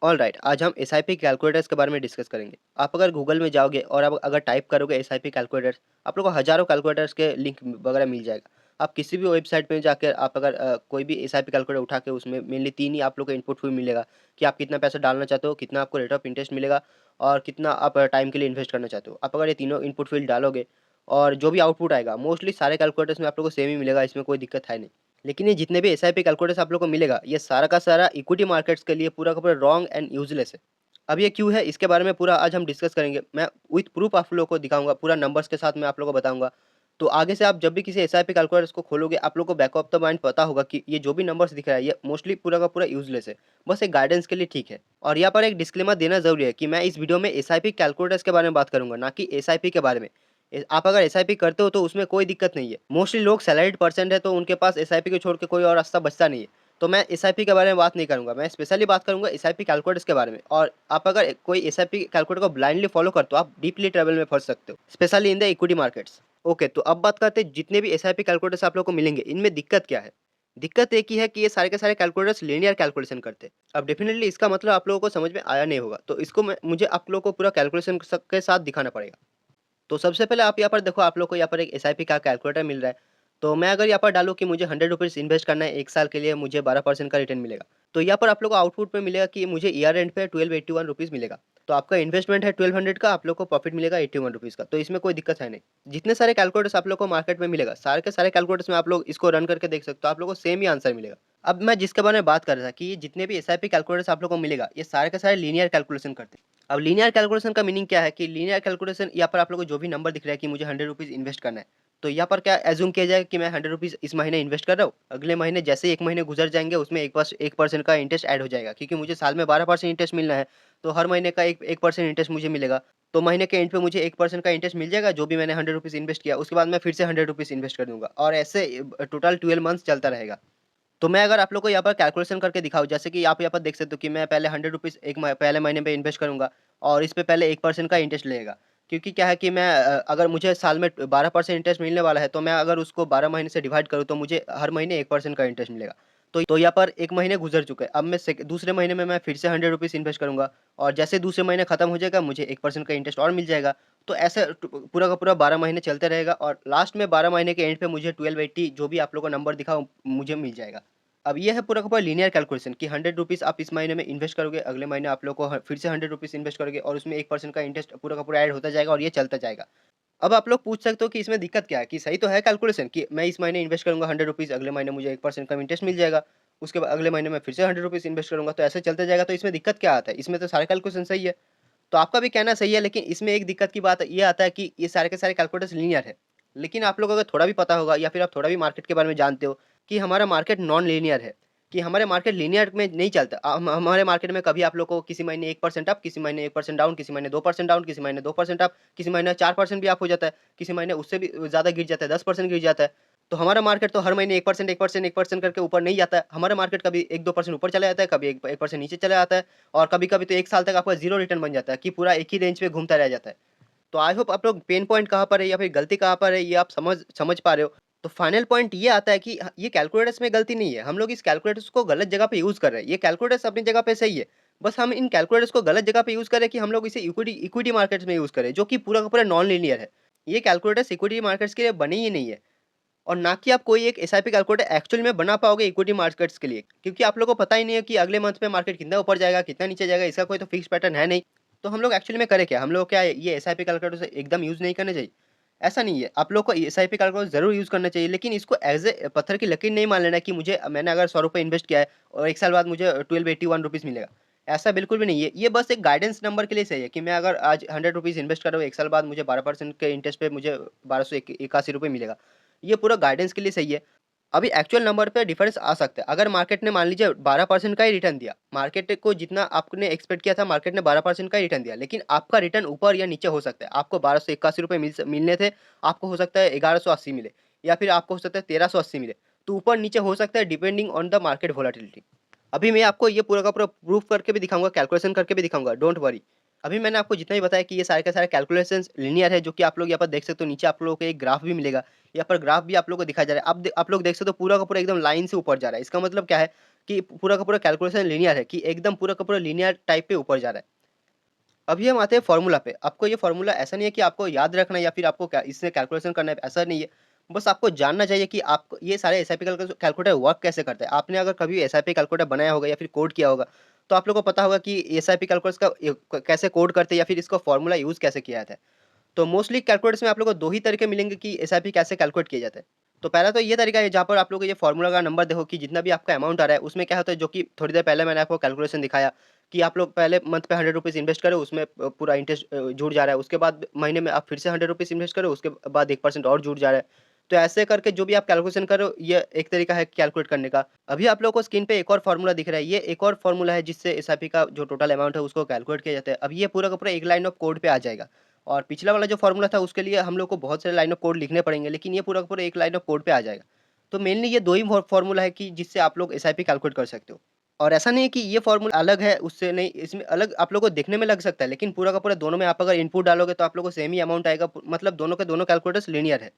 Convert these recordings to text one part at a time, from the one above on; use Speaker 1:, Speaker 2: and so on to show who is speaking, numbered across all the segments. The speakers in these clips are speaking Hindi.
Speaker 1: ऑलराइट, आज हम एसआईपी कैलकुलेटर्स के बारे में डिस्कस करेंगे। आप अगर गूगल में जाओगे और आप अगर टाइप करोगे एसआईपी कैलकुलेटर्स, आप लोगों को हज़ारों कैलकुलेटर्स के लिंक वगैरह मिल जाएगा। आप किसी भी वेबसाइट पे जाकर आप अगर कोई भी एसआईपी कैलकुलेटर उठा के उसमें मेनली 3 ही आप लोग को इनपुट हुई मिलेगा कि आप कितना पैसा डालना चाहते हो, कितना आपको रेट ऑफ इंटरेस्ट मिलेगा और कितना आप टाइम के लिए इन्वेस्ट करना चाहते हो। आप अगर ये तीनों इनपुट फील्ड डालोगे और जो भी आउटपुट आएगा मोस्टली सारे कैलकुलेटर्स में आप लोगों को सेम ही मिलेगा, इसमें कोई दिक्कत है नहीं। लेकिन ये जितने भी एसआईपी कैलकुलेटर्स आप लोग को मिलेगा, ये सारा का सारा इक्विटी मार्केट्स के लिए पूरा का पूरा रॉन्ग एंड यूजलेस है। अब ये क्यों है, इसके बारे में पूरा आज हम डिस्कस करेंगे। मैं विथ प्रूफ आप लोगों को दिखाऊंगा, पूरा नंबर्स के साथ मैं आप लोगों को बताऊंगा। तो आगे से आप जब भी किसी एसआईपी कैलकुलेटर्स को खोलोगे, आप लोगों को बैक ऑफ द माइंड पता होगा कि ये जो भी नंबर्स दिख रहा है ये मोस्टली पूरा का पूरा यूजलेस है, बस एक गाइडेंस के लिए ठीक है। और यहाँ पर एक डिस्क्लेमर देना जरूरी है कि मैं इस वीडियो में एसआईपी कैलकुलेटर्स के बारे में बात करूंगा, ना कि एसआईपी के बारे में। आप अगर एसआईपी करते हो तो उसमें कोई दिक्कत नहीं है। मोस्टली लोग सैलरीड पर्सन है तो उनके पास एसआईपी को छोड़ के कोई और रास्ता बचता नहीं है। तो मैं एसआईपी के बारे में बात नहीं करूंगा, मैं स्पेशली बात करूंगा एसआईपी कैलकुलेटर्स के बारे में। और आप अगर कोई एसआईपी कैलकुलेटर को ब्लाइंडली फॉलो करते हो, आप डीपली ट्रेवल में फंस सकते हो, specially in the equity markets. Okay, तो अब बात करते हैं जितने भी एसआईपी कैलकुलेटर्स आप लोग को मिलेंगे, इनमें दिक्कत क्या है। दिक्कत एक ही है कि ये सारे के सारे कैलकुलेटर्स लीनियर कैलकुलेशन करते हैं। अब डेफिनेटली इसका मतलब आप लोगों को समझ में आया नहीं होगा, तो इसको मुझे आप लोगों को पूरा कैलकुलेशन के साथ दिखाना पड़ेगा। तो सबसे पहले आप यहाँ पर देखो, आप लोग को यहाँ पर एक एसआईपी का कैलकुलेटर मिल रहा है। तो मैं अगर यहाँ पर डालूँ कि मुझे 100 रुपीज़ इन्वेस्ट करना है 1 साल के लिए, मुझे 12% का रिटर्न मिलेगा। तो यहाँ पर आप लोग को आउटपुट में मिलेगा कि मुझे ईयर एंड पे 1281 रुपीज़ मिलेगा। तो आपका इन्वेस्टमेंट है 1200 का, आप लोग को प्रॉफिट मिलेगा 81 रुपीज़ का। तो इसमें कोई दिक्कत है नहीं। जितने सारे कैलकुलेटर्स आप लोग को मार्केट में मिलेगा, सारे के सारे कैलकुलेटर्स में आप लोग इसको रन करके देख सकते हो, आप लोग को सेम ही आंसर मिलेगा। अब मैं जिसके बारे में बात कर रहा था कि ये जितने भी एसआईपी कैलकुलेटर्स आप लोग को मिलेगा, ये सारे के सारे लीनियर कैलकुलेशन करते हैं। अब लीनियर कैलकुलेशन का मीनिंग क्या है कि लीनियर कैलकुलेशन यहाँ पर आप लोगों को जो भी नंबर दिख रहा है कि मुझे 100 रुपीज़ इन्वेस्ट करना है, तो यहाँ पर क्या एज्यूम किया जाएगा कि मैं 100 रुपीज़ इस महीने इन्वेस्ट कर रहा हूँ, अगले महीने जैसे ही 1 महीने गुजर जाएंगे उसमें 1% का इंटरेस्ट ऐड हो जाएगा, क्योंकि मुझे साल में 12% इंटरेस्ट मिलना है। तो हर महीने का 1% इंटरेस्ट मुझे मिलेगा। तो महीने के एंड पे मुझे 1% का इंटरेस्ट मिल जाएगा, जो भी मैंने 100 रुपीज़ इन्वेस्ट किया उसके बाद मैं फिर से 100 रुपीज़ इन्वेस्ट कर दूंगा, और ऐसे टोटल 12 मंथ्स चलता रहेगा। तो मैं अगर आप लोग को यहाँ पर कैलकुलेशन करके दिखाऊँ, जैसे कि आप यहाँ पर देख सकते हो कि मैं पहले 100 रुपीज़ पहले महीने में इन्वेस्ट करूँगा और इस पे पहले 1% का इंटरेस्ट लगेगा। क्योंकि क्या है कि मैं अगर मुझे साल में 12% इंटरेस्ट मिलने वाला है, तो मैं अगर उसको 12 महीने से डिवाइड करूँ तो मुझे हर महीने 1% का इंटरेस्ट मिलेगा। तो यहाँ पर 1 महीने गुजर चुके हैं। अब मैं दूसरे महीने में मैं फिर से 100 रुपीज़ इन्वेस्ट करूँगा, और जैसे दूसरे महीने खत्म हो जाएगा मुझे 1% का इंटरेस्ट और मिल जाएगा। तो ऐसे पूरा का पूरा 12 महीने चलते रहेगा, और लास्ट में 12 महीने के एंड पे मुझे 1280 जो भी आप लोग को नंबर दिखा मुझे मिल जाएगा। अब ये है पूरा का पूरा लीनियर कैलकुलेशन कि 100 रुपीज़ आप इस महीने में इन्वेस्ट करोगे, अगले महीने आप लोग को फिर से 100 रुपीज़ इन्वेस्ट करोगे और उसमें 1% का इंटरेस्ट पूरा का पूरा ऐड होता जाएगा और ये चलता जाएगा। अब आप लोग पूछ सकते हो कि इसमें दिक्कत क्या है, कि सही तो है कैलकुलेशन कि मैं इस महीने इन्वेस्ट करूंगा 100 रुपीज़, अगले महीने मुझे 1% का इंटरेस्ट मिल जाएगा, उसके बाद अगले महीने में फिर से 100 रुपीज़ इन्वेस्ट करूंगा, तो ऐसे चलते जाएगा। तो इसमें दिक्कत क्या आता है, इसमें तो सारे कैलकुलेशन सही है। तो आपका भी कहना सही है, लेकिन इसमें एक दिक्कत की बात ये आता है कि ये सारे के सारे कैलकुलेटर्स लीनियर है। लेकिन आप लोग अगर थोड़ा भी पता होगा या फिर आप थोड़ा भी मार्केट के बारे में जानते हो कि हमारा मार्केट नॉन लीनियर है, कि हमारे मार्केट लीनियर में नहीं चलता। हमारे मार्केट में कभी आप लोग को किसी महीने 1% अप, किसी महीने 1% डाउन, किसी महीने 2% डाउन, किसी महीने 2% अप, किसी महीने 4% भी अप हो जाता है, किसी महीने उससे भी ज़्यादा गिर जाता है, 10% गिर जाता है। तो हमारा मार्केट तो हर महीने 1%, 1%, 1% करके ऊपर नहीं जाता है। हमारा मार्केट कभी 1-2% ऊपर चला जाता है, कभी 1% नीचे चला जाता है, और कभी-कभी तो 1 साल तक आपका ज़ीरो रिटर्न बन जाता है कि पूरा एक ही रेंज पे घूमता रह जाता है। तो आई होप आप लोग पेन पॉइंट कहाँ पर है या फिर गलती कहाँ पर है, ये आप समझ समझ पा रहे हो। तो फाइनल पॉइंट ये आता है कि ये कैलकुलेटर्स में गलती नहीं है, हम लोग इस कैलकुलेटर्स को गलत जगह पे यूज़ कर रहे हैं। ये कैलकुलेटर्स अपनी जगह पे सही है, बस हम इन कैलकुलेटर्स को गलत जगह पे यूज़ कर रहे हैं कि हम लोग इसे इक्विटी इक्विटी मार्केट्स में यूज़ करें, जो कि पूरा का पूरा नॉन लीनियर है। ये कैलकुलेटर्स इक्विटी मार्केट्स के लिए बने ही नहीं है, और ना कि आप कोई एक एसआईपी कैलकुलेटर एक्चुअल में बना पाओगे इक्विटी मार्केट्स के लिए, क्योंकि आप लोगों को पता ही नहीं है कि अगले मंथ में मार्केट कितना ऊपर जाएगा, कितना नीचे जाएगा, इसका कोई तो फिक्स पैटर्न है नहीं। तो हम लोग एक्चुअली में करें क्या, हम लोग क्या ये एसआईपी कैलकुलेटर एकदम यूज़ नहीं करना चाहिए? ऐसा नहीं है, आप लोग को एसआईपी कैलकुलेटर ज़रूर यूज़ करना चाहिए, लेकिन इसको एज़ ए पत्थर की लकीर नहीं मान लेना कि मुझे मैंने अगर 100 रुपए इन्वेस्ट किया है और 1 साल बाद मुझे 1281 रुपीज़ मिलेगा। ऐसा बिल्कुल भी नहीं है। ये बस एक गाइडेंस नंबर के लिए सही है कि मैं अगर आज 100 रुपीज़ इन्वेस्ट कर रहा हूँ, 1 साल बाद मुझे 12% के इंटरेस्ट पे मुझे 1281 रुपए मिलेगा। ये पूरा गाइडेंस के लिए सही है। अभी एक्चुअल नंबर पे डिफरेंस आ सकता है। अगर मार्केट ने मान लीजिए 12% का ही रिटर्न दिया, मार्केट को जितना आपने एक्सपेक्ट किया था, मार्केट ने 12% का ही रिटर्न दिया, लेकिन आपका रिटर्न ऊपर या नीचे हो सकता है। आपको 1281 रुपए मिलने थे, आपको हो सकता है 1180 मिले, या फिर आपको हो सकता है 1380 मिले। तो ऊपर नीचे हो सकता है depending on the market volatility. अभी मैं आपको ये पूरा का पूरा प्रूफ करके भी दिखाऊंगा, कैलकुलेशन करके भी दिखाऊंगा, डोंट वरी। अभी मैंने आपको जितना ही बताया कि ये सारे के सारे कैलकुलेशंस लीनियर है, जो कि आप लोग यहाँ पर देख सकते हो। नीचे आप लोगों को एक ग्राफ भी मिलेगा, यहाँ पर ग्राफ भी आप लोगों को दिखाया जा रहा है। आप लोग देख सकते हो पूरा का पूरा एकदम लाइन से ऊपर जा रहा है। इसका मतलब क्या है कि पूरा का पूरा कैलकुलेशन लीनियर है, कि एकदम पूरा का पूरा लीनियर टाइप पे ऊपर जा रहा है। अभी हम आते हैं फ़ॉर्मूला पे। आपको ये फ़ॉर्मूला ऐसा नहीं है कि आपको याद रखना है या फिर आपको क्या इससे कैलकुलेशन करना है, ऐसा नहीं है। बस आपको जानना चाहिए कि आप ये सारे एसआईपी कैलकुलेटर वर्क कैसे करते हैं। आपने अगर कभी एसआईपी कैलकुलेटर बनाया होगा या फिर कोड किया होगा, तो आप लोग को पता होगा कि एसआईपी कैलकुलेटर्स का कैसे कोड करते हैं या फिर इसका फ़ॉर्मूला यूज़ कैसे किया जाता है। तो मोस्टली कैलकुलेटर्स में आप लोगों को 2 ही तरीके मिलेंगे कि एसआईपी कैसे कैलकुलेट किया जाता है। तो पहला तो ये तरीका है जहाँ पर आप लोग को ये फ़ॉर्मूला का नंबर देखो कि जितना भी आपका अमाउंट आ रहा है, उसमें क्या होता है, जो कि थोड़ी देर पहले मैंने आपको कैलकुलेशन दिखाया कि आप लोग पहले मंथ पे ₹100 इन्वेस्ट करो, उसमें पूरा इंटरेस्ट जुड़ जा रहा है। उसके बाद महीने में आप फिर से ₹100 इन्वेस्ट करो, उसके बाद 1% और जुड़ जा रहा है। तो ऐसे करके जो भी आप कैलकुलेशन करो, ये एक तरीका है कैलकुलेट करने का। अभी आप लोगों को स्क्रीन पे एक और फ़ॉर्मूला दिख रहा है, ये एक और फ़ॉर्मूला है जिससे एसआईपी का जो टोटल अमाउंट है उसको कैलकुलेट किया जाता है। अब ये पूरा का पूरा एक लाइन ऑफ कोड पे आ जाएगा। और पिछला वाला जो फ़ॉर्मूला था उसके लिए हम लोग को बहुत सारे लाइन ऑफ कोड लिखने पड़ेंगे, लेकिन ये पूरा का पूरा एक लाइन ऑफ कोड पे आ जाएगा। तो मेनली ये 2 ही फ़ॉर्मूला है कि जिससे आप लोग एसआईपी कैलकुलेट कर सकते हो। और ऐसा नहीं है कि ये फ़ॉर्मूला अलग है उससे, नहीं, इसमें अलग आप लोगों को देखने में लग सकता है, लेकिन पूरा का पूरा दोनों में आप अगर इनपुट डालोगे तो आप लोगों को सेम ही अमाउंट आएगा, मतलब दोनों के दोनों कैलकुलेटर्स लीनियर है।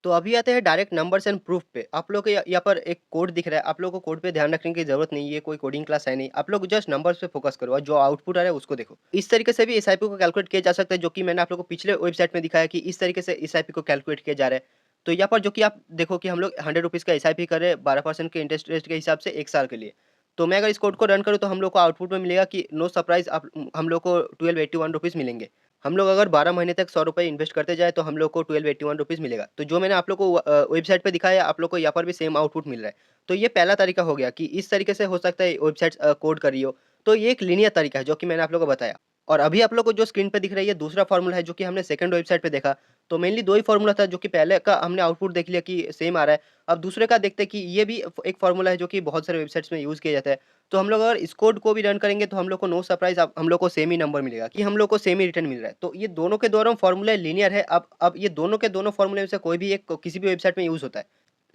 Speaker 1: तो अभी आते हैं डायरेक्ट नंबर्स एंड प्रूफ पे। आप लोग को यहाँ पर एक कोड दिख रहा है, आप लोगों को कोड पे ध्यान रखने की ज़रूरत नहीं है, ये कोई कोडिंग क्लास है नहीं। आप लोग जस्ट नंबर्स पे फ़ोकस करो और जो आउटपुट आ रहा है उसको देखो। इस तरीके से भी एसआईपी को कैलकुलेट किया जा सकता है, जो कि मैंने आप लोगों को पिछले वेबसाइट में दिखाया कि इस तरीके से एसआईपी को कैलकुलेट किया जा रहा है। तो यहाँ पर जो कि आप देखो कि हम लोग ₹100 का एसआईपी कर रहे हैं 12% के इंटरेस्ट रेट के हिसाब से 1 साल के लिए। तो मैं अगर इस कोड को रन करूँ तो हम लोग को आउटपुट में मिलेगा कि नो सरप्राइज़ आप हम लोग को ₹1281 मिलेंगे। हम लोग अगर 12 महीने तक ₹100 इन्वेस्ट करते जाएँ तो हम लोग को ₹1281 मिलेगा। तो जो मैंने आप लोग को वेबसाइट पे दिखाया, आप लोग को यहाँ पर भी सेम आउटपुट मिल रहा है। तो ये पहला तरीका हो गया कि इस तरीके से हो सकता है वेबसाइट्स कोड कर रही हो। तो ये एक लीनियर तरीका है जो कि मैंने आप लोगों को बताया। और अभी आप लोग को जो स्क्रीन पे दिख रहा है ये दूसरा फ़ॉर्मूला है जो कि हमने सेकंड वेबसाइट पे देखा। तो मेनली 2 ही फ़ॉर्मूला था, जो कि पहले का हमने आउटपुट देख लिया कि सेम आ रहा है। अब दूसरे का देखते हैं कि ये भी एक फ़ॉर्मूला है जो कि बहुत सारे वेबसाइट्स में यूज़ किया जाता है। तो हम लोग अगर इस कोड को भी रन करेंगे तो हम लोग को नो सरप्राइज़ अब हम लोग को सेम ही नंबर मिलेगा कि हम लोग को सेम ही रिटर्न मिल रहा है। तो ये दोनों के दोनों फ़ॉर्मूले लीनियर है। अब ये दोनों के दोनों फ़ॉर्मूले में से कोई भी एक किसी भी वेबसाइट में यूज़ होता है।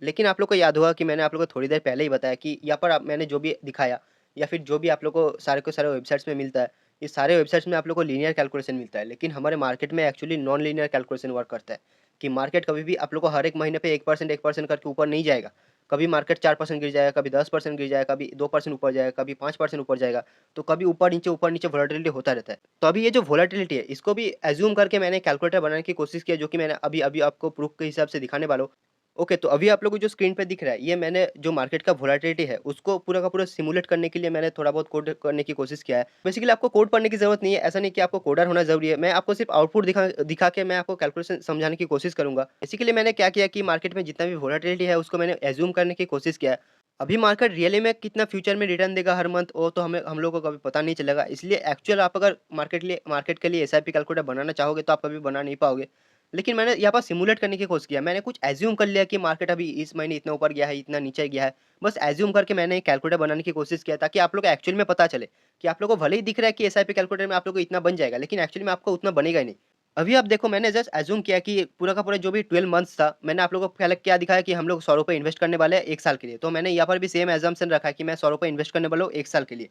Speaker 1: लेकिन आप लोग को याद होगा कि मैंने आप लोगों को थोड़ी देर पहले ही बताया कि यहाँ पर मैंने जो भी दिखाया या फिर जो भी आप लोग को सारे वेबसाइट्स में मिलता है, ये सारे वेबसाइट्स में आप लोग को लीनियर कैलकुलेशन मिलता है। लेकिन हमारे मार्केट में actually non linear calculation work करता है कि मार्केट कभी भी आप लोग को हर एक महीने पे 1% करके ऊपर नहीं जाएगा। कभी मार्केट 4% गिर जाएगा, कभी 10% गिर जाएगा, कभी 2% ऊपर जाएगा, कभी 5% ऊपर जाएगा। तो कभी ऊपर नीचे वोलेटिलिटी होता रहता है। तो अभी ये जो वोलेटिलिटी है इसको भी एज़्यूम करके मैंने कैलकुलेटर बनाने की कोशिश की है, जो कि मैंने अभी अभी आपको प्रूफ के हिसाब से दिखाने वाला हूँ। ओके, तो अभी आप लोगों को जो स्क्रीन पे दिख रहा है, ये मैंने जो मार्केट का वोलेटिलिटी है, उसको पूरा का पूरा सिमुलेट करने के लिए मैंने थोड़ा बहुत कोड करने की कोशिश किया है। बेसिकली आपको कोड पढ़ने की ज़रूरत नहीं है, ऐसा नहीं कि आपको कोडर होना ज़रूरी है। मैं आपको सिर्फ़ आउटपुट दिखा दिखा के मैं आपको कैलकुलेशन समझाने की कोशिश करूँगा। बेसिकली मैंने क्या किया कि मार्केट में जितना भी वोलेटिलिटी है, उसको मैंने एज़्यूम करने की कोशिश किया है। अभी मार्केट रियली में कितना फ्यूचर में रिटर्न देगा हर मंथ, वो तो हमें हम लोगों को कभी पता नहीं चलेगा। इसलिए एक्चुअल आप अगर मार्केट के लिए एसआईपी कैलकुलेटर बनाना चाहोगे, तो आप कभी बना नहीं पाओगे। लेकिन मैंने यहाँ पर सिमुलेट करने की कोशिश किया। मैंने कुछ एज़्यूम कर लिया कि मार्केट अभी इस महीने इतना ऊपर गया है, इतना नीचे गया है। बस एज़्यूम करके मैंने एक कैलकुलेटर बनाने की कोशिश किया ताकि आप लोग को एक्चुअल में पता चले कि आप लोग को भले ही दिख रहा है कि एसआईपी कैलकुलेटर में आप लोग को इतना बन जाएगा, लेकिन एक्चुअली में आपको उतना बनेगा ही नहीं। अभी आप देखो, मैंने जस्ट एज़्यूम किया कि पूरा का पूरा जो भी 12 मंथ्स था, मैंने आप लोगों को पहले क्या दिखाया कि हम लोग ₹100 इन्वेस्ट करने वाले हैं 1 साल के लिए। तो मैंने यहाँ पर भी सेम असम्पशन रखा है कि मैं ₹100 इन्वेस्ट करने वाला हूँ 1 साल के लिए।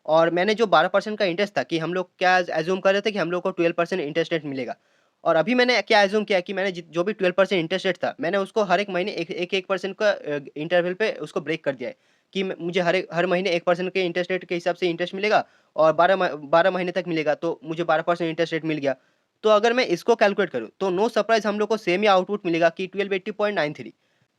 Speaker 1: और मैंने जो 12% का इंटरेस्ट था, कि हम लोग क्या एज़्यूम कर रहे थे कि हम लोग को 12% इंटरेस्ट रेट मिलेगा। और अभी मैंने क्या एज़्यूम किया कि मैंने जो भी 12% इंटरेस्ट रेट था, मैंने उसको हर एक महीने 1% का इंटरवल पे उसको ब्रेक कर दिया है कि मुझे हर महीने 1% के इंटरेस्ट रेट के हिसाब से इंटरेस्ट मिलेगा और 12 महीने तक मिलेगा, तो मुझे 12% इंटरेस्ट रेट मिल गया। तो अगर मैं इसको कैलकुलेट करूँ, तो नो सरप्राइज़ हम लोग को सेम ही आउटपुट मिलेगा कि 1280.93।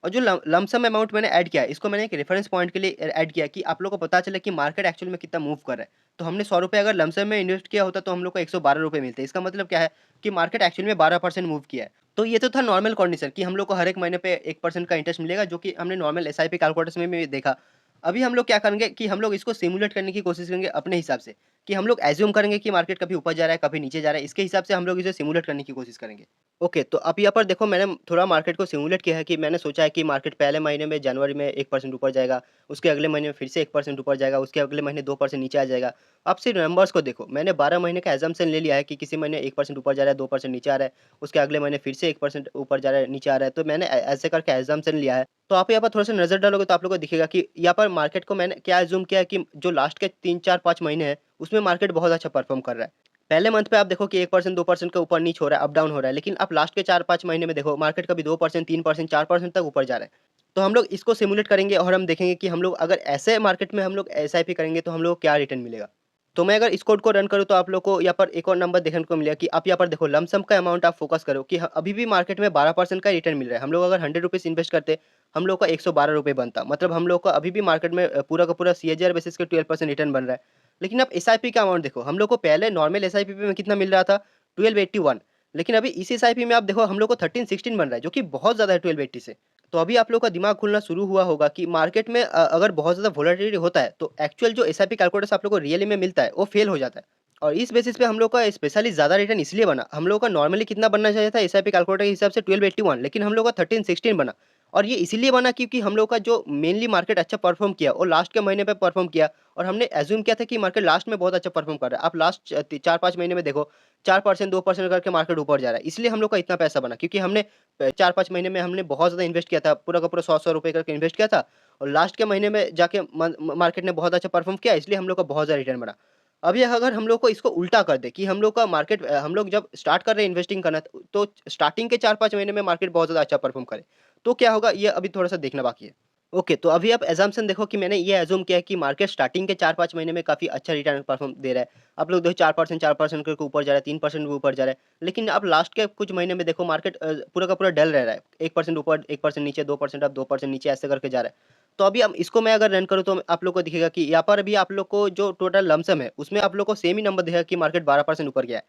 Speaker 1: और जो लमसम अमाउंट मैंने ऐड किया है, इसको मैंने एक रेफरेंस पॉइंट के लिए ऐड किया कि आप लोग को पता चले कि मार्केट एक्चुअल में कितना मूव कर रहा है। तो हमने ₹100 अगर लमसम में इन्वेस्ट किया होता तो हम लोग को ₹112 मिलते। इसका मतलब क्या है कि मार्केट एक्चुअल में 12% मूव किया है। तो ये तो था नॉर्मल कंडीशन कि हम लोग को हर एक महीने पे 1% का इंटरेस्ट मिलेगा, जो कि हमने नॉर्मल एसआईपी कैलकुलेटर्स में भी देखा। अभी हम लोग क्या करेंगे कि हम लोग इसको सिमुलेट करने की कोशिश करेंगे अपने हिसाब से, कि हम लोग एज़्यूम करेंगे कि मार्केट कभी ऊपर जा रहा है, कभी नीचे जा रहा है। इसके हिसाब से हम लोग इसे सिमुलेट करने की कोशिश करेंगे। ओके, तो अब यहाँ पर देखो, मैंने थोड़ा मार्केट को सिमुलेट किया है कि मैंने सोचा है कि मार्केट पहले महीने में जनवरी में 1% ऊपर जाएगा, उसके अगले महीने में फिर से 1% ऊपर जाएगा, उसके अगले महीने 2% नीचे आ जाएगा। अब सिर्फ नंबर्स को देखो, मैंने 12 महीने का असम्पशन ले लिया है कि किसी महीने 1% ऊपर जा रहा है, 2% नीचे आ रहा है, उसके अगले महीने फिर से 1% ऊपर जा रहा है, नीचे आ रहा है। तो मैंने ऐसे करके असम्पशन लिया है। तो आप यहाँ पर थोड़ा-सा नज़र डालोगे तो आप लोगों को दिखेगा कि यहाँ पर मार्केट को मैंने क्या अज़्यूम किया है कि जो लास्ट के 3, 4, 5 महीने हैं, उसमें मार्केट बहुत अच्छा परफ़ॉर्म कर रहा है। पहले मंथ पे आप देखो कि 1%, 2% का ऊपर-नीचे हो रहा है, अप-डाउन हो रहा है, लेकिन आप लास्ट के 4-5 महीने में देखो, मार्केट कभी 2%, 3%, 4% तक ऊपर जा रहा है। तो हम लोग इसको सिमुलेट करेंगे और हम देखेंगे कि हम लोग अगर ऐसे मार्केट में हम लोग एसआईपी करेंगे तो हम लोग को क्या रिटर्न मिलेगा। तो मैं अगर इस कोड को रन करूँ तो आप लोग को यहाँ पर एक और नंबर देखने को मिलेगा कि आप यहाँ पर देखो लमसम का अमाउंट आप फोकस करो कि अभी भी मार्केट में 12% का रिटर्न मिल रहा है। हम लोग अगर 100 रुपीज़ इन्वेस्ट करते, हम लोग का 112 रुपये बनता, मतलब हम लोग का अभी भी मार्केट में पूरा का पूरा सीएजीआर बेसिस के 12% रिटर्न बन रहा है। लेकिन आप एसआईपी का अमाउंट देखो, हम लोग को पहले नॉर्मल एसआईपी में कितना मिल रहा था, 1281, लेकिन अभी इस एसआईपी में आप देखो हम लोग को 1316 बन रहा है, जो कि बहुत ज़्यादा है 1280 से। तो अभी आप लोग का दिमाग खुलना शुरू हुआ होगा कि मार्केट में अगर बहुत ज़्यादा वोलेटिलिटी होता है तो एक्चुअल जो एसआईपी कैलकुलेटर्स आप लोग को रियली में मिलता है वो फेल हो जाता है। और इस बेसिस पे हम लोग का स्पेशली ज़्यादा रिटर्न इसलिए बना, हम लोग का नॉर्मली कितना बनना चाहिए था एसआईपी कैलकुलेटर के हिसाब से 1281, लेकिन हम लोग का 1316 बना। और ये इसीलिए बना क्योंकि हम लोग का जो मेनली मार्केट अच्छा परफॉर्म किया वो लास्ट के महीने पे परफॉर्म किया, और हमने एज्यूम किया था कि मार्केट लास्ट में बहुत अच्छा परफॉर्म कर रहा है। आप लास्ट 4-5 महीने में देखो 4% 2% करके मार्केट ऊपर जा रहा है, इसलिए हम लोग का इतना पैसा बना क्योंकि हमने 4-5 महीने में हमने बहुत ज़्यादा इन्वेस्ट किया था, पूरा का पूरा 100-100 रुपए करके इन्वेस्ट किया था, और लास्ट के महीने में जाके मार्केट ने बहुत अच्छा परफॉर्म किया, इसलिए हम लोग का बहुत ज़्यादा रिटर्न बना। अभी अगर हम लोग को इसको उल्टा कर दे कि हम लोग का मार्केट हम लोग जब स्टार्ट कर रहे हैं इन्वेस्टिंग करना, तो स्टार्टिंग के 4-5 महीने में मार्केट बहुत ज़्यादा अच्छा परफॉर्म करे, तो क्या होगा ये अभी थोड़ा-सा देखना बाकी है। ओके, तो अभी आप असम्पशन देखो कि मैंने ये अज़्यूम किया है कि मार्केट स्टार्टिंग के 4-5 महीने में काफ़ी अच्छा रिटर्न परफॉर्म दे रहा है। आप लोग देखो 4% करके ऊपर जा रहा है, 3% भी ऊपर जा रहा है। लेकिन आप लास्ट के कुछ महीने में देखो मार्केट पूरा का पूरा डल रह रहा है। 1% ऊपर, 1% नीचे, 2% अप, 2% नीचे ऐसे करके जा रहा है। तो अभी हम इसको मैं अगर रन करूँ तो आप लोग को दिखेगा कि यहाँ पर भी आप लोग को जो टोटल लमसम है, उसमें आप लोग को सेम ही नंबर दिखेगा कि मार्केट 12% ऊपर गया है।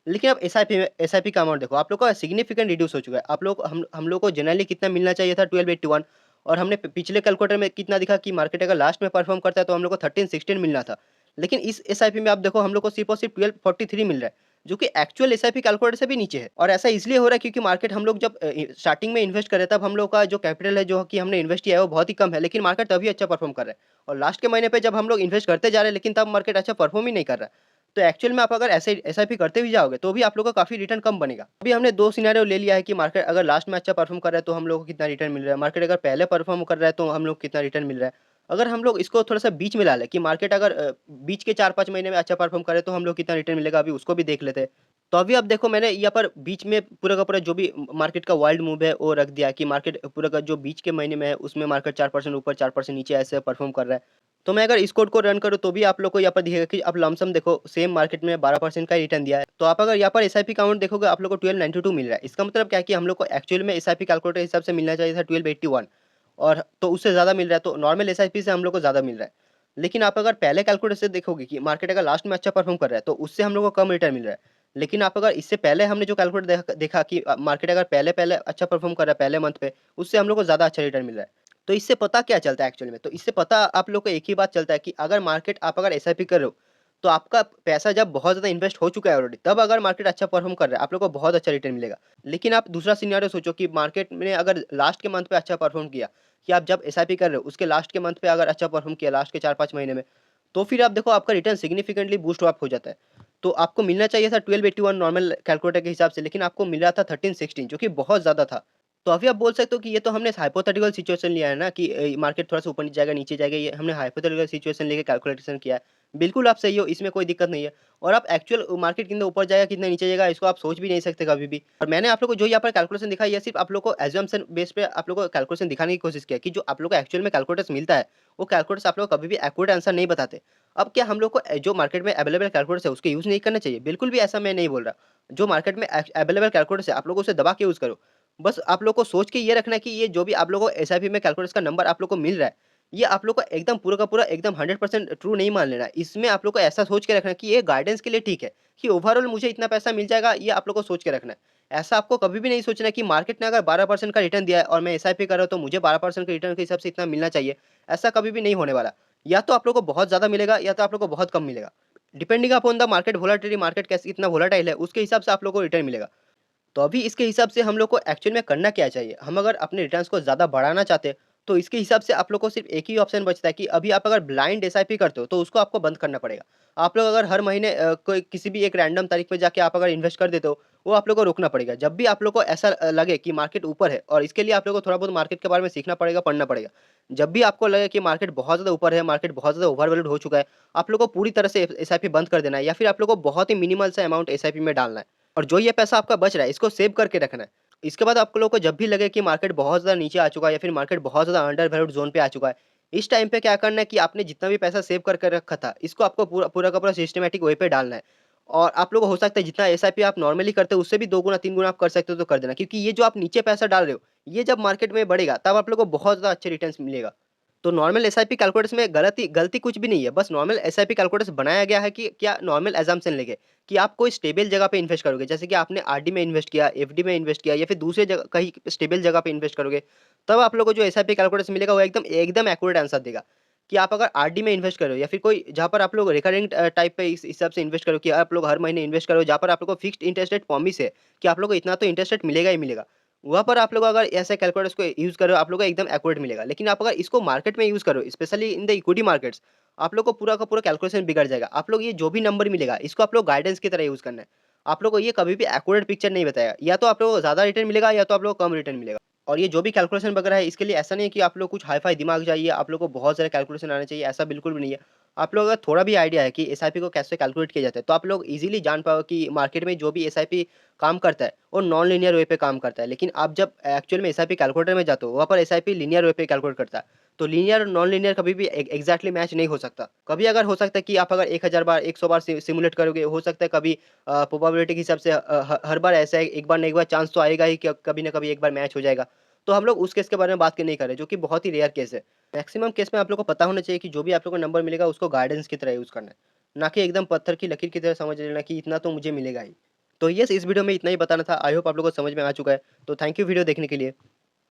Speaker 1: लेकिन अब एसआईपी का अमाउंट देखो, आप लोग का सिग्निफिकेंट रिड्यूस हो चुका है। आप लोग हम लोग को जनरली कितना मिलना चाहिए था 1281, और हमने पिछले कैलकुलेटर में कितना दिखा कि मार्केट अगर लास्ट में परफॉर्म करता है तो हम लोग को 1316 मिलना था। लेकिन इस एसआईपी में आप देखो हम लोग को सिर्फ और सिर्फ 1243 मिल रहा है, जो कि एक्चुअल एसआईपी कैलकुलेटर से भी नीचे है। और ऐसा इसलिए हो रहा है क्योंकि मार्केट हम लोग जब स्टार्टिंग में इन्वेस्ट करे तब हम लोग का जो कैपिटल है जो कि हमने इन्वेस्ट किया है वो बहुत ही कम है, लेकिन मार्केट तभी अच्छा परफॉर्म कर रहा है। और लास्ट के महीने पे जब हम लोग इन्वेस्ट करते जा रहे हैं लेकिन तब मार्केट अच्छा परफॉर्म ही नहीं कर रहा है। तो एक्चुअल में आप अगर ऐसे एसआईपी करते भी जाओगे तो भी आप लोग का काफ़ी रिटर्न कम बनेगा। अभी हमने 2 सिनेरियो ले लिया है कि मार्केट अगर लास्ट में अच्छा परफॉर्म कर रहा है तो हम लोग को कितना रिटर्न मिल रहा है, मार्केट अगर पहले परफॉर्म कर रहा है तो हम लोग को कितना रिटर्न मिल रहा है। अगर हम लोग इसको थोड़ा-सा बीच में ला लें कि मार्केट अगर बीच के 4-5 महीने में अच्छा परफॉर्म करे तो हम लोग कितना रिटर्न मिलेगा, अभी उसको भी देख लेते हैं। तो अभी आप देखो मैंने यहाँ पर बीच में पूरा का पूरा जो भी मार्केट का वाइल्ड मूव है वो रख दिया कि मार्केट पूरा का जो बीच के महीने में है उसमें मार्केट 4% ऊपर 4% नीचे ऐसे परफॉर्म कर रहा है। तो मैं अगर इस कोड को रन करूँ तो भी आप लोग को यहाँ पर दिखेगा कि अब लमसम देखो सेम मार्केट में 12% का रिटर्न दिया है। तो आप अगर यहाँ पर एसआईपी काउंट देखोगे आप लोग को 1292 मिल रहा है। इसका मतलब क्या है कि हम लोग को एक्चुअल में एसआईपी कैलकुलेटर हिसाब से मिलना चाहिए था 1281, और तो उससे ज़्यादा मिल रहा है, तो नॉर्मल एसआईपी से हम लोग को ज़्यादा मिल रहा है। लेकिन आप अगर पहले कैलकुलेटर से देखोगे कि मार्केट अगर लास्ट में अच्छा परफॉर्म कर रहा है तो उससे हम लोग को कम रिटर्न मिल रहा है। लेकिन आप अगर इससे पहले हमने जो कैलकुलेटर देखा कि मार्केट अगर पहले-पहले अच्छा परफॉर्म कर रहा है पहले मंथ पे, उससे हम लोग को ज़्यादा अच्छा रिटर्न मिल रहा है। तो इससे पता क्या चलता है एक्चुअली में? तो इससे पता आप लोग को एक ही बात चलता है कि अगर मार्केट आप अगर एसआईपी कर रहे हो, तो आपका पैसा जब बहुत ज़्यादा इन्वेस्ट हो चुका है ऑलरेडी, तब अगर मार्केट अच्छा परफॉर्म कर रहा है, आप लोग को बहुत अच्छा रिटर्न मिलेगा। लेकिन आप दूसरा सिनेरियो सोचो कि मार्केट में अगर लास्ट के मंथ पे अच्छा परफॉर्म किया, कि आप जब एसआईपी कर रहे हो, उसके लास्ट के मंथ पे अगर अच्छा परफॉर्म किया लास्ट के 4-5 महीने में, तो फिर आप देखो आपका रिटर्न सिग्निफिकेंटली बूस्ट अप हो जाता है। तो आपको मिलना चाहिए था 1281 नॉर्मल कैलकुलेटर के हिसाब से, लेकिन आपको मिल रहा था 1316, जो कि बहुत ज़्यादा था। तो अभी आप बोल सकते हो कि ये तो हमने हाइपोथेटिकल सिचुएशन लिया है ना कि मार्केट थोड़ा-सा ऊपर नीचे जाएगा, नीचे जाएगा, ये हमने हाइपोथेटिकल सिचुएशन लेके कैलकुलेशन किया है। बिल्कुल आप सही हो, इसमें कोई दिक्कत नहीं है। और आप एक्चुअल मार्केट कितना ऊपर जाएगा, कितना नीचे जाएगा, इसको आप सोच भी नहीं सकते कभी भी। और मैंने आप लोग को जो यहाँ पर कैलकुलेशन दिखाया, ये सिर्फ़ आप लोग को असम्पशन बेस पे आप लोग को कैलकुलेशन दिखाने की कोशिश किया है कि जो आप लोग को एक्चुअल में कैलकुलेटर्स मिलता है, वो कैलकुलेटर्स आप लोग को कभी भी एक्यूरेट आंसर नहीं बताते। अब क्या हम लोग को जो मार्केट में अवेलेबल कैलकुलेटर्स है, उसके यूज़ नहीं करना चाहिए? बिल्कुल भी ऐसा मैं नहीं बोल रहा। जो मार्केट में अवेलेबल कैलकुलेटर्स है, आप लोग उसे दबा के यूज़ करो। बस आप लोग को सोच के ये रखना है कि ये जो भी आप लोगों को एसआईपी में कैलकुलेटर्स का नंबर आप लोग को मिल रहा है, ये आप लोग को एकदम पूरा का पूरा एकदम 100% ट्रू नहीं मान लेना है। इसमें आप लोग को ऐसा सोच के रखना है कि ये गाइडेंस के लिए ठीक है, कि ओवरऑल मुझे इतना पैसा मिल जाएगा, ये आप लोग को सोच के रखना है। ऐसा आपको कभी भी नहीं सोचना है कि मार्केट ने अगर 12% का रिटर्न दिया है और मैं एसआईपी कर रहा हूँ तो मुझे 12% के रिटर्न के हिसाब से इतना मिलना चाहिए। ऐसा कभी भी नहीं होने वाला। या तो आप लोग को बहुत ज़्यादा मिलेगा या तो आप लोग को बहुत कम मिलेगा। Depending upon the market volatility, market कैसे कितना वोलेटाइल है, उसके हिसाब से आप लोग को रिटर्न मिलेगा। तो अभी इसके हिसाब से हम लोग को एक्चुअल में करना क्या चाहिए? हम अगर अपने रिटर्न्स को ज़्यादा बढ़ाना चाहते हैं, तो इसके हिसाब से आप लोग को सिर्फ़ एक ही ऑप्शन बचता है कि अभी आप अगर ब्लाइंड एसआईपी करते हो, तो उसको आपको बंद करना पड़ेगा। आप लोग अगर हर महीने कोई किसी भी एक रैंडम तारीख पे जाके आप अगर इन्वेस्ट कर देते हो, वो आप लोग को रोकना पड़ेगा। जब भी आप लोग को ऐसा लगे कि मार्केट ऊपर है, और इसके लिए आप लोग को थोड़ा बहुत मार्केट के बारे में सीखना पड़ेगा, पढ़ना पड़ेगा। जब भी आपको लगे कि मार्केट बहुत ज़्यादा ऊपर है, मार्केट बहुत ज़्यादा ओवरवैल्यूड हो चुका है, आप लोग को पूरी तरह से एसआईपी बंद कर देना है, या फिर आप लोग को बहुत ही मिनिमल सा अमाउंट एसआईपी में डालना है। और जो ये पैसा आपका बच रहा है, इसको सेव करके रखना है। इसके बाद आप लोगों को जब भी लगे कि मार्केट बहुत ज़्यादा नीचे आ चुका है या फिर मार्केट बहुत ज़्यादा अंडर वैल्यूड ज़ोन पे आ चुका है, इस टाइम पे क्या करना है कि आपने जितना भी पैसा सेव कर रखा था, इसको आपको पूरा पूरा का पूरा सिस्टमैटिक वे पे डालना है। और आप लोगों को हो सकता है जितना एसआईपी आप नॉर्मली करते हो उससे भी 2 गुना 3 गुना आप कर सकते हो तो कर देना। क्योंकि ये जो आप नीचे पैसा डाल रहे हो, ये जब मार्केट में बढ़ेगा तब आप लोगों को बहुत ज़्यादा अच्छे रिटर्न्स मिलेगा। तो नॉर्मल एसआईपी कैलकुलेटर्स में गलती गलती कुछ भी नहीं है। बस नॉर्मल एसआईपी कैलकुलेटर्स बनाया गया है कि क्या नॉर्मल असम्पशन लेके कि आप कोई स्टेबल जगह पे इन्वेस्ट करोगे। जैसे कि आपने आरडी में इन्वेस्ट किया, एफडी में इन्वेस्ट किया या फिर दूसरे जगह कहीं स्टेबल जगह पे इन्वेस्ट करोगे, तब आप लोगों को जो एसआईपी कैलकुलेटर्स मिलेगा वो एकदम एकदम एक्यूरेट आंसर देगा। कि आप अगर आरडी में इन्वेस्ट करो या फिर कोई जहाँ पर आप लोग रिकरिंग टाइप पे इस हिसाब से इन्वेस्ट करो कि आप लोग हर महीने इन्वेस्ट करो, जहाँ पर आप लोग को फिक्स्ड इंटरेस्ट रेट प्रॉमिस है कि आप लोग को इतना तो इंटरेस्ट रेट मिलेगा ही मिलेगा। वहाँ पर आप लोग अगर ऐसे कैलकुलेटर्स को यूज़ करो, आप लोग को एकदम एक्यूरेट मिलेगा। लेकिन आप अगर इसको मार्केट में यूज़ करो, specially in the equity markets, आप लोग को पूरा का पूरा कैलकुलेशन बिगड़ जाएगा। आप लोग ये जो भी नंबर मिलेगा, इसको आप लोग गाइडेंस की तरह यूज़ करना है। आप लोग को ये कभी भी एक्यूरेट पिक्चर नहीं बताएगा। या तो आप लोगों को ज़्यादा रिटर्न मिलेगा या तो आप लोग को कम रिटर्न मिलेगा। और ये जो भी कैलकुलेशन वगैरह है, इसके लिए ऐसा नहीं है कि आप लोग कुछ हाई-फाई दिमाग चाहिए, आप लोग को बहुत सारे कैलकुलेशन आने चाहिए, ऐसा बिल्कुल भी नहीं है। आप लोग अगर थोड़ा भी आइडिया है कि एसआईपी को कैसे कैलकुलेट किया जाता है, तो आप लोग ईज़िली जान पाओगे कि मार्केट में जो भी एसआईपी काम करता है, वो नॉन लीनियर वे पे काम करता है। लेकिन आप जब एक्चुअल में एसआईपी कैलकुलेटर में जाते हो, वहाँ पर एसआईपी लीनियर वे पे कैलकुलेट करता है। तो लीनियर और नॉन लीनियर कभी भी एग्ज़ैक्टली मैच नहीं हो सकता। कभी अगर हो सकता है कि आप अगर 1000 बार, 100 बार सिमुलेट करोगे, हो सकता है कभी प्रोबेबिलिटी के हिसाब से हर बार ऐसा है, एक बार ना एक बार चांस तो आएगा ही कि कभी ना कभी एक बार मैच हो जाएगा। तो हम लोग उस केस के बारे में बात नहीं कर रहे, जो कि बहुत ही रेयर केस है। मैक्सिमम केस में आप लोग को पता होना चाहिए कि जो भी आप लोग को नंबर मिलेगा उसको गाइडेंस की तरह यूज़ करना है, ना कि एकदम पत्थर की लकीर की तरह समझ लेना कि इतना तो मुझे मिलेगा ही। तो यस, इस वीडियो में इतना ही बताना था। आई होप आप लोगों को समझ में आ चुका है। तो थैंक यू वीडियो देखने के लिए।